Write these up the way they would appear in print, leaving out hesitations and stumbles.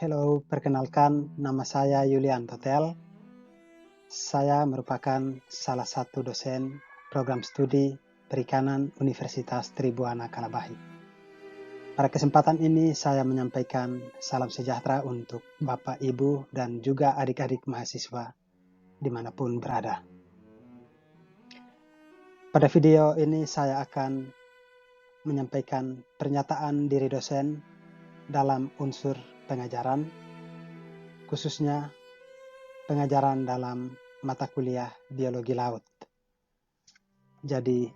Halo, perkenalkan nama saya Yulian Totel. Saya merupakan salah satu dosen program studi perikanan Universitas Tribuana Kalabahi. Pada kesempatan ini saya menyampaikan salam sejahtera untuk Bapak, Ibu, dan juga adik-adik mahasiswa dimanapun berada. Pada video ini saya akan menyampaikan pernyataan diri dosen dalam unsur pengajaran, khususnya pengajaran dalam mata kuliah biologi laut. Jadi,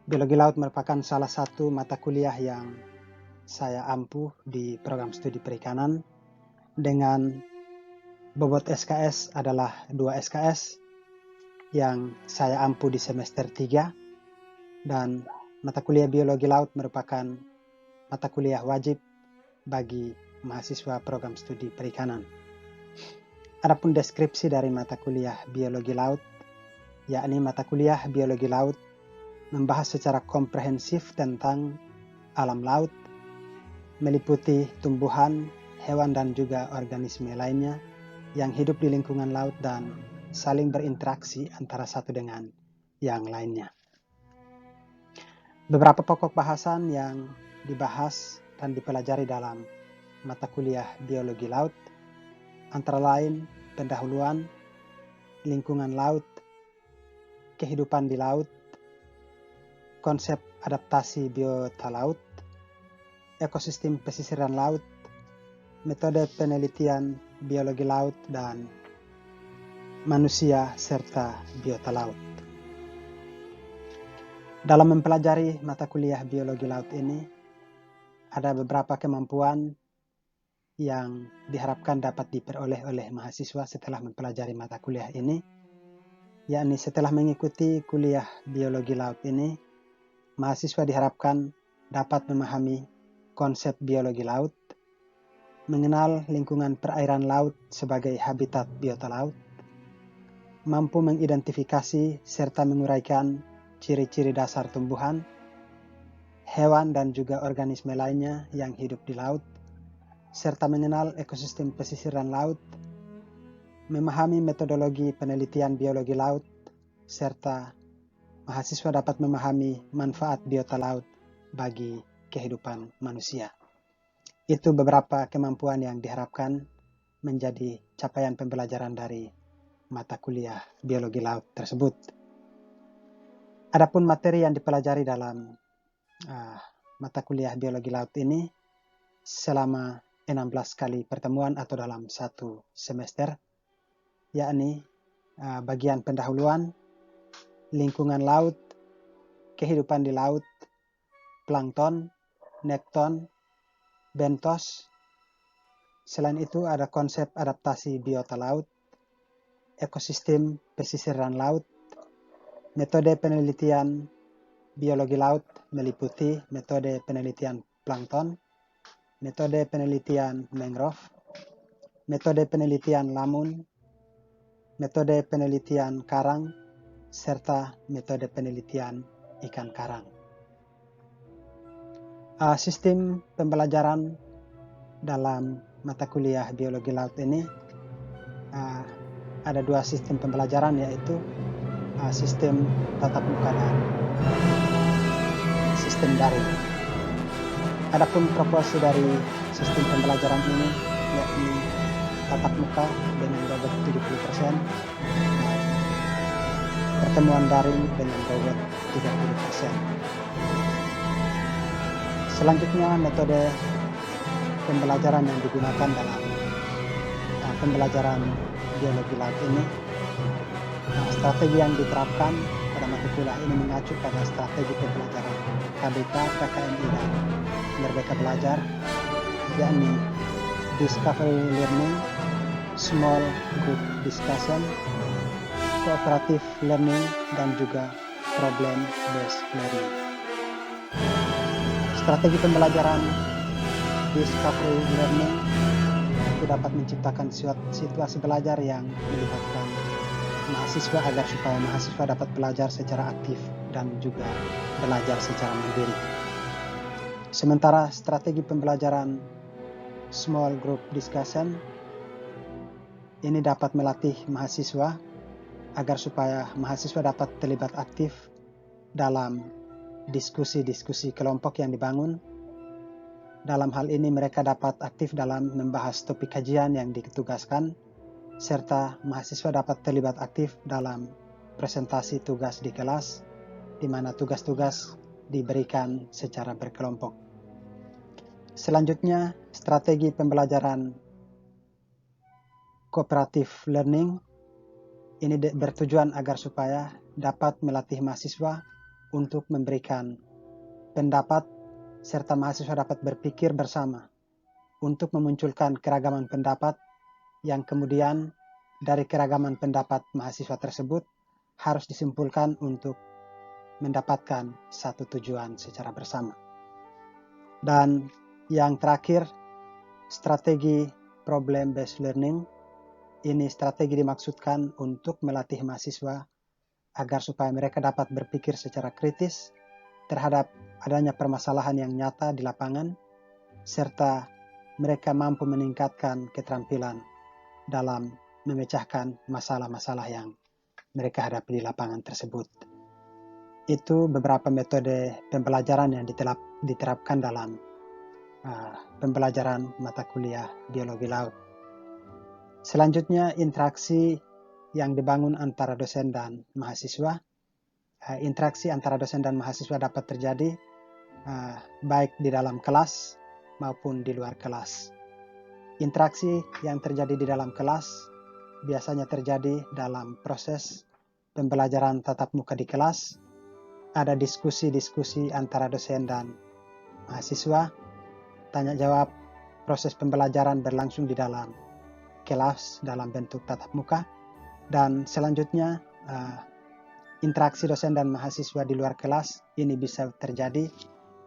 biologi laut merupakan salah satu mata kuliah yang saya ampuh di program studi perikanan dengan bobot SKS adalah 2 SKS yang saya ampuh di semester 3, dan mata kuliah biologi laut merupakan mata kuliah wajib bagi mahasiswa program studi perikanan. Adapun deskripsi dari mata kuliah biologi laut, yakni mata kuliah biologi laut membahas secara komprehensif tentang alam laut, meliputi tumbuhan, hewan dan juga organisme lainnya yang hidup di lingkungan laut dan saling berinteraksi antara satu dengan yang lainnya. Beberapa pokok bahasan yang dibahas dan dipelajari dalam mata kuliah biologi laut antara lain pendahuluan, lingkungan laut, kehidupan di laut, konsep adaptasi biota laut, ekosistem pesisiran laut, metode penelitian biologi laut, dan manusia serta biota laut. Dalam mempelajari mata kuliah biologi laut ini, ada beberapa kemampuan yang diharapkan dapat diperoleh oleh mahasiswa setelah mempelajari mata kuliah ini, yakni setelah mengikuti kuliah biologi laut ini, mahasiswa diharapkan dapat memahami konsep biologi laut, mengenal lingkungan perairan laut sebagai habitat biota laut, mampu mengidentifikasi serta menguraikan ciri-ciri dasar tumbuhan, hewan dan juga organisme lainnya yang hidup di laut, serta mengenal ekosistem pesisiran laut, memahami metodologi penelitian biologi laut, serta mahasiswa dapat memahami manfaat biota laut bagi kehidupan manusia. Itu beberapa kemampuan yang diharapkan menjadi capaian pembelajaran dari mata kuliah biologi laut tersebut. Adapun materi yang dipelajari dalam mata kuliah biologi laut ini selama 16 kali pertemuan atau dalam satu semester, yakni bagian pendahuluan, lingkungan laut, kehidupan di laut, plankton, nekton, bentos. Selain itu ada konsep adaptasi biota laut, ekosistem pesisiran laut, metode penelitian biologi laut meliputi metode penelitian plankton, metode penelitian mangrove, metode penelitian lamun, metode penelitian karang, serta metode penelitian ikan karang. Sistem pembelajaran dalam mata kuliah biologi laut ini ada 2 sistem pembelajaran, yaitu sistem tatap muka dan sistem daring. Adapun proporsi dari sistem pembelajaran ini yakni tatap muka dengan bobot 70%, pertemuan daring dengan bobot 30%. Selanjutnya metode pembelajaran yang digunakan dalam pembelajaran biologi laut ini, strategi yang diterapkan pada mata kuliah ini mengacu pada strategi pembelajaran KBK, KKMI, dan Merdeka Belajar, yakni Discovery Learning, Small Group Discussion, Cooperative Learning, dan juga Problem Based Learning. Strategi pembelajaran Discovery Learning itu dapat menciptakan situasi belajar yang melibatkan mahasiswa agar supaya mahasiswa dapat belajar secara aktif dan juga belajar secara mandiri. Sementara strategi pembelajaran small group discussion ini dapat melatih mahasiswa agar supaya mahasiswa dapat terlibat aktif dalam diskusi-diskusi kelompok yang dibangun. Dalam hal ini mereka dapat aktif dalam membahas topik kajian yang ditugaskan, serta mahasiswa dapat terlibat aktif dalam presentasi tugas di kelas, di mana tugas-tugas diberikan secara berkelompok. Selanjutnya, strategi pembelajaran cooperative learning ini bertujuan agar supaya dapat melatih mahasiswa untuk memberikan pendapat serta mahasiswa dapat berpikir bersama untuk memunculkan keragaman pendapat yang kemudian dari keragaman pendapat mahasiswa tersebut harus disimpulkan untuk mendapatkan satu tujuan secara bersama. Dan yang terakhir, strategi problem-based learning. Ini strategi dimaksudkan untuk melatih mahasiswa agar supaya mereka dapat berpikir secara kritis terhadap adanya permasalahan yang nyata di lapangan, serta mereka mampu meningkatkan keterampilan dalam memecahkan masalah-masalah yang mereka hadapi di lapangan tersebut. Itu beberapa metode pembelajaran yang diterapkan dalam pembelajaran mata kuliah biologi laut. Selanjutnya, interaksi yang dibangun antara dosen dan mahasiswa. Interaksi antara dosen dan mahasiswa dapat terjadi baik di dalam kelas maupun di luar kelas. Interaksi yang terjadi di dalam kelas biasanya terjadi dalam proses pembelajaran tatap muka di kelas. Ada diskusi-diskusi antara dosen dan mahasiswa. Tanya jawab, proses pembelajaran berlangsung di dalam kelas dalam bentuk tatap muka. Dan selanjutnya interaksi dosen dan mahasiswa di luar kelas ini bisa terjadi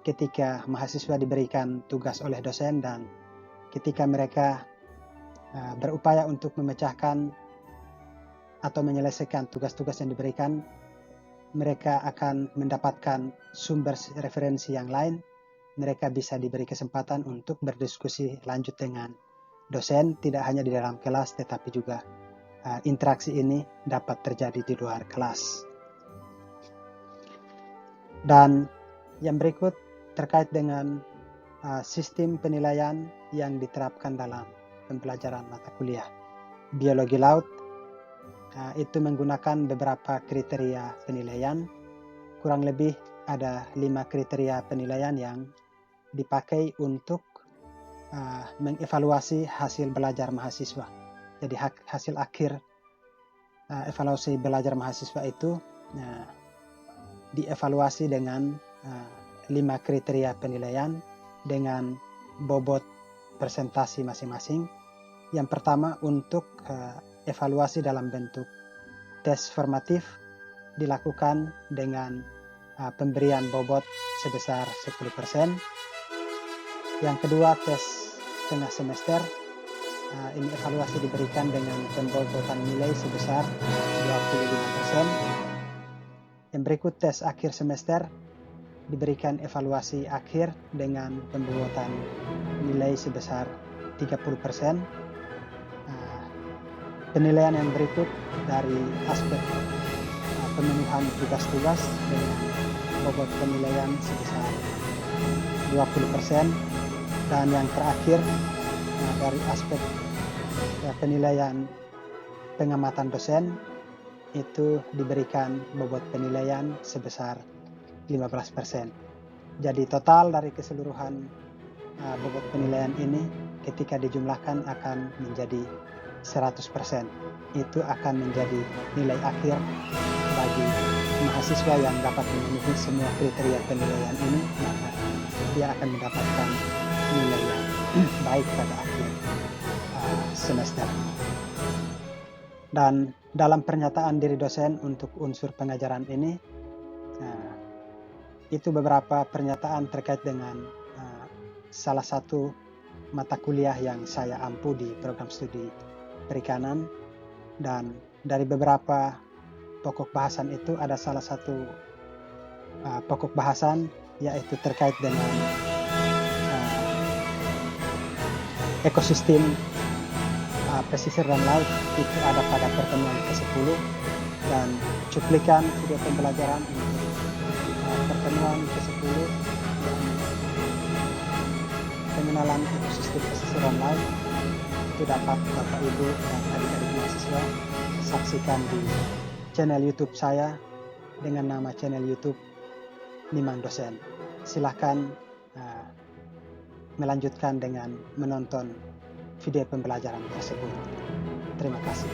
ketika mahasiswa diberikan tugas oleh dosen dan ketika mereka berupaya untuk memecahkan atau menyelesaikan tugas-tugas yang diberikan, mereka akan mendapatkan sumber referensi yang lain. Mereka bisa diberi kesempatan untuk berdiskusi lanjut dengan dosen, tidak hanya di dalam kelas, tetapi juga interaksi ini dapat terjadi di luar kelas. Dan yang berikut terkait dengan sistem penilaian yang diterapkan dalam pembelajaran mata kuliah biologi laut. Itu menggunakan beberapa kriteria penilaian. Kurang lebih ada 5 kriteria penilaian yang dipakai untuk mengevaluasi hasil belajar mahasiswa. Jadi hasil akhir evaluasi belajar mahasiswa itu dievaluasi dengan 5 kriteria penilaian dengan bobot presentasi masing-masing. Yang pertama, untuk evaluasi dalam bentuk tes formatif dilakukan dengan pemberian bobot sebesar 10%. Yang kedua, tes tengah semester. Ini evaluasi diberikan dengan pembobotan nilai sebesar 25%. Yang berikut, tes akhir semester diberikan evaluasi akhir dengan pembobotan nilai sebesar 30%. Penilaian yang berikut dari aspek pemenuhan tugas-tugas dengan bobot penilaian sebesar 20%. Dan yang terakhir dari aspek penilaian pengamatan dosen itu diberikan bobot penilaian sebesar 15%. Jadi total dari keseluruhan bobot penilaian ini ketika dijumlahkan akan menjadi 100%. Itu akan menjadi nilai akhir bagi mahasiswa yang dapat memenuhi semua kriteria penilaian ini, maka dia akan mendapatkan nilai yang baik pada akhir semester. Dan dalam pernyataan diri dosen untuk unsur pengajaran ini, itu beberapa pernyataan terkait dengan salah satu mata kuliah yang saya ampu di program studi perikanan. Dan dari beberapa pokok bahasan itu ada salah satu pokok bahasan yaitu terkait dengan ekosistem pesisir dan laut itu ada pada pertemuan ke-10, dan cuplikan video pembelajaran untuk pertemuan ke-10 dan pengenalan ekosistem pesisir dan laut itu dapat Bapak Ibu dan adik-adik mahasiswa saksikan di channel YouTube saya dengan nama channel YouTube Nimang Dosen. Silakan melanjutkan dengan menonton video pembelajaran tersebut. Terima kasih.